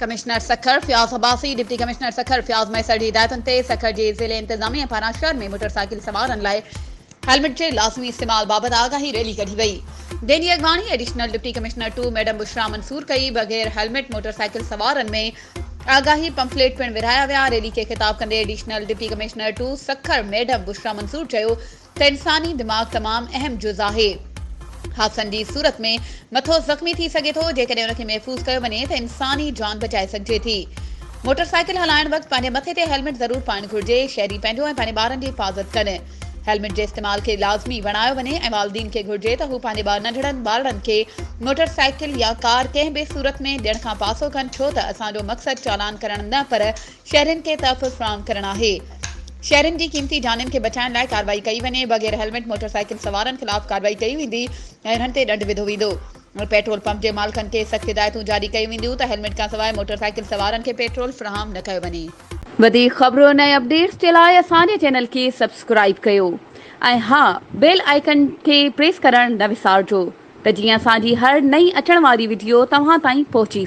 Commissioner Sukkur Fayaz Abbasi deputy commissioner Sukkur Fayaz Maisar जी हिदायतुनि ते सखर जे ज़िले इंतजामिया पारां शहर में मोटरसाइकिल सवारनि लाइ हेलमेट जे लाज़मी इस्तेमाल बाबति आगाही रैली कढी वई। दैनी अॻवानी additional deputy commissioner 2 madam Bushra Mansoor कई। बग़ैर हेलमेट मोटरसाइकिल सवारनि में आगाही पंफलेट पिण विरहाया विया। रैली खे ख़िताब कंदे additional deputy commissioner 2 Sukkur madam Bushra Mansoor चयो त इंसानी दिमाग़ तमामु अहम जुज़ आहे। हादसनि जी सूरत में मथो ज़ख़्मी थी सघे थो। जेकॾहिं उनखे महफ़ूज़ कयो वञे त इंसानी जान बचाए सघिजे थी। मोटरसाइकिल हलाइण वक़्तु पंहिंजे मथे ते हेलमेट ज़रूर पाइणु घुरिजे। शहरी पंहिंजो ऐं पंहिंजे ॿारनि जी हिफ़ाज़त कनि। हेलमेट जे इस्तेमाल खे लाज़मी बणायो वञे ऐं वालिदीन खे घुरिजे त हू पंहिंजे नंढड़नि ॿारनि खे मोटरसाइकिल या कार कंहिं बि सूरत में ॾियण खां पासो कनि, छो त असांजो मक़सदु चालान करणु न पर शहरियुनि खे तहफ़ुज़ फ़राहम करणु आहे। शहरियुनि जी क़ीमती जानियुनि खे बचाइण लाइ कार्रवाई कई वञे। बग़ैर हेलमेट मोटरसाइकिल सवारनि ख़िलाफ़ कार्रवाई कई वेंदी ऐं उन्हनि ते ॾंडु विधो वेंदो। पेट्रोल पंप जे मालिकनि खे सख़्त हिदायतूं जारी कयूं वेंदियूं त हेलमेट खां सवाइ मोटरसाइकिल सवारनि खे पेट्रोल फ़राहम न कयो वञे। वधीक ख़बरूं ऐं अपडेट्स जे लाइ असांजे चैनल खे सब्सक्राइब कयो ऐं हा, बेल आइकन खे प्रेस करणु न विसारिजो त जीअं असांजी हर नई अचण वारी वीडियो तव्हां ताईं पहुची